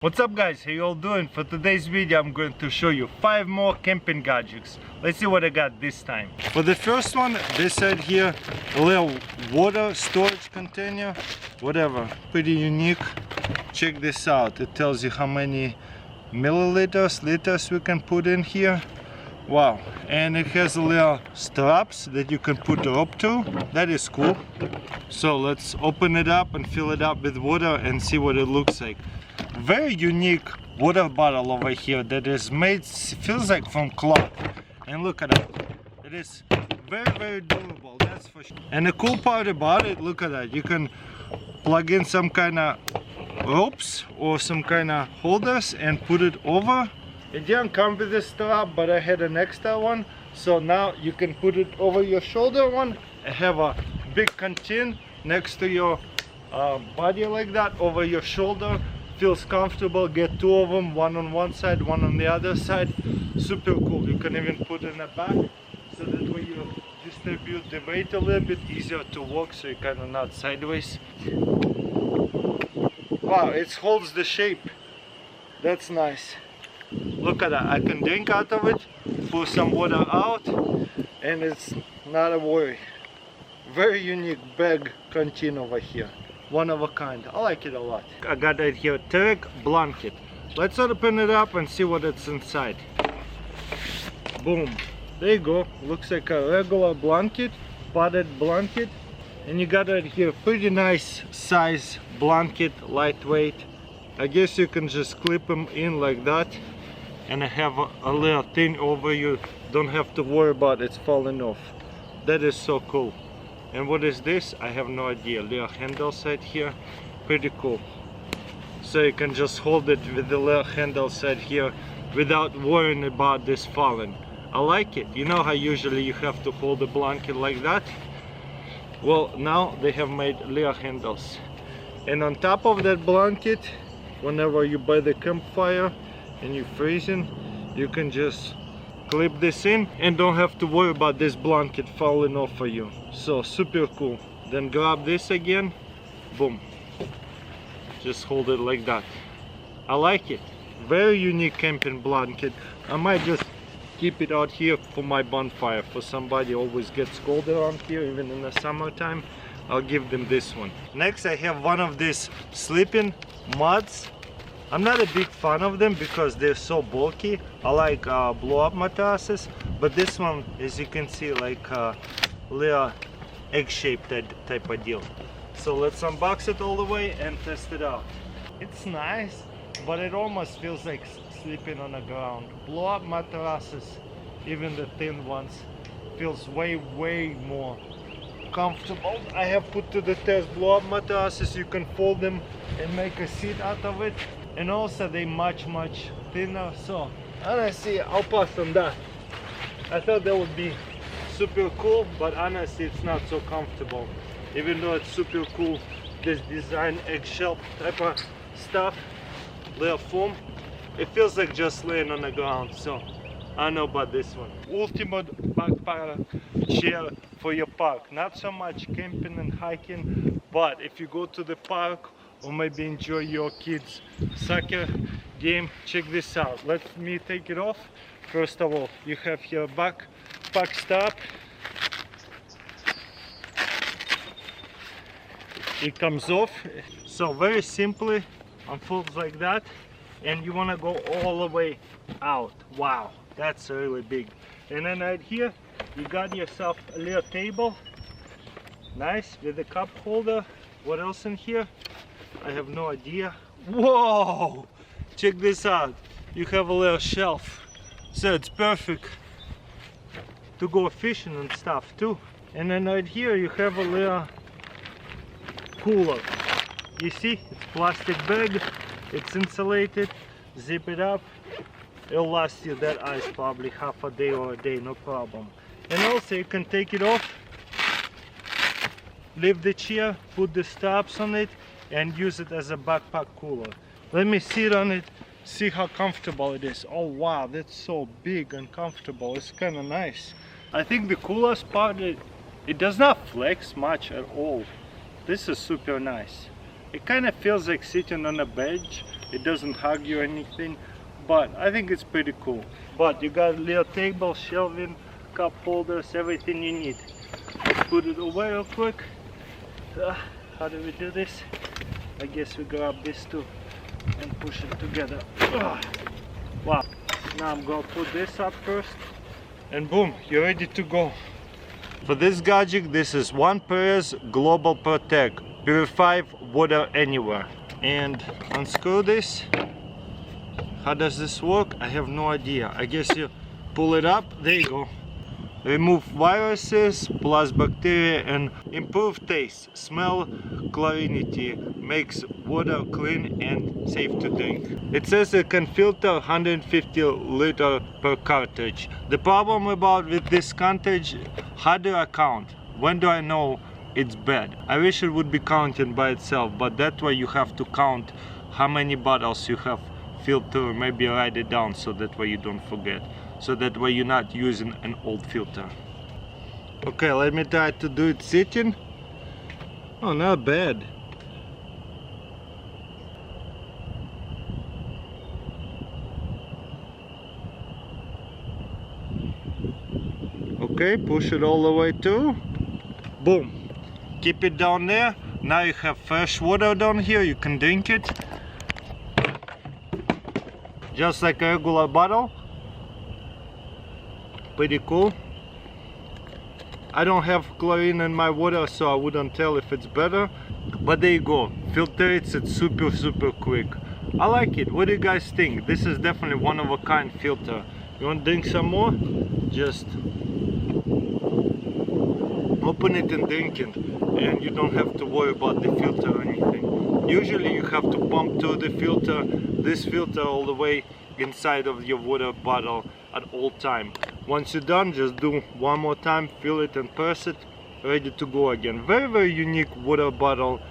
What's up guys, how you all doing? For today's video I'm going to show you 5 more camping gadgets. Let's see what I got this time. For the first one, this side here, a little water storage container, whatever, pretty unique. Check this out, it tells you how many milliliters, liters we can put in here. Wow, and it has a little straps that you can put the rope to. That is cool. So let's open it up and fill it up with water and see what it looks like. Very unique water bottle over here that is made, feels like from cloth. And look at that, it is very durable, that's for sure. And the cool part about it, look at that, you can plug in some kind of ropes or some kind of holders and put it over. It didn't come with this strap, but I had an extra one, so now you can put it over your shoulder one and have a big canteen next to your body like that, over your shoulder. Feels comfortable. Get 2 of them, one on one side, one on the other side. Super cool. You can even put it in the back, so that way you distribute the weight a little bit easier to walk, so you kind of not sideways. Wow, it holds the shape. That's nice. Look at that. I can drink out of it, pour some water out, and it's not a worry. Very unique bag canteen over here. One of a kind. I like it a lot. I got right here, Terek blanket. Let's open it up and see what it's inside. Boom. There you go. Looks like a regular blanket, padded blanket. And you got right here, pretty nice size blanket, lightweight. I guess you can just clip them in like that. And I have a little thing over you. Don't have to worry about it falling off. That is so cool. And what is this? I have no idea. Little handles right here, pretty cool. So you can just hold it with the little handles right here without worrying about this falling. I like it. You know how usually you have to hold the blanket like that? Well, now they have made little handles. And on top of that blanket, whenever you by the campfire and you're freezing, you can just clip this in and don't have to worry about this blanket falling off for you. So super cool. Then grab this again, boom, just hold it like that. I like it. Very unique camping blanket. I might just keep it out here for my bonfire. For somebody always gets cold around here, even in the summertime, I'll give them this one. Next I have one of these sleeping mods. I'm not a big fan of them because they're so bulky. I like blow-up mattresses, but this one, as you can see, like a little egg-shaped type of deal. So let's unbox it all the way and test it out. It's nice, but it almost feels like sleeping on the ground. Blow-up mattresses, even the thin ones, feels way more comfortable. I have put to the test blow-up mattresses. You can fold them and make a seat out of it. And also they much thinner, so honestly I'll pass on that. I thought that would be super cool, but honestly it's not so comfortable. Even though it's super cool, this design eggshell type of stuff, little foam, it feels like just laying on the ground. So I don't know about this one. Ultimate backpacker chair for your park. Not so much camping and hiking, but if you go to the park or maybe enjoy your kids' soccer game, check this out. Let me take it off. First of all, you have your backpack strap. It comes off. So very simply unfolds like that, and you want to go all the way out. Wow, that's really big. And then right here you got yourself a little table, nice, with a cup holder. What else in here? I have no idea. Whoa! Check this out. You have a little shelf. So it's perfect to go fishing and stuff too. And then right here you have a little cooler. You see, it's plastic bag. It's insulated. Zip it up. It'll last you that ice probably half a day or a day, no problem. And also you can take it off, leave the chair, put the straps on it, and use it as a backpack cooler. Let me sit on it, see how comfortable it is. Oh wow, that's so big and comfortable. It's kind of nice. I think the coolest part is it does not flex much at all. This is super nice. It kind of feels like sitting on a bench. It doesn't hug you or anything, but I think it's pretty cool. But you got a little table, shelving, cup holders, everything you need. Let's put it away real quick. How do we do this? I guess we grab this too and push it together. Wow. Now I'm gonna put this up first, and boom, you're ready to go. For this gadget, this is One Perez Global Protect. Purify water anywhere. And unscrew this. How does this work? I have no idea. I guess you pull it up. There you go. Remove viruses plus bacteria and improve taste, smell, clarinity, makes water clean and safe to drink. It says it can filter 150 liters per cartridge. The problem with this cartridge, how do I count? When do I know it's bad? I wish it would be counted by itself, but that way you have to count how many bottles you have filter, maybe write it down so that way you don't forget. So that way you're not using an old filter. Okay, let me try to do it sitting. Oh, not bad. Okay, push it all the way through. Boom. Keep it down there. Now you have fresh water down here, you can drink it. Just like a regular bottle. Pretty cool. I don't have chlorine in my water, so I wouldn't tell if it's better. But there you go. Filtrates it super quick. I like it. What do you guys think? This is definitely one of a kind filter. You want to drink some more? Just open it and drink it, and you don't have to worry about the filter or anything. Usually you have to pump through the filter, this filter all the way inside of your water bottle at all time. Once you're done, just do one more time, fill it and press it, ready to go again. Very unique water bottle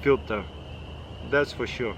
filter, that's for sure.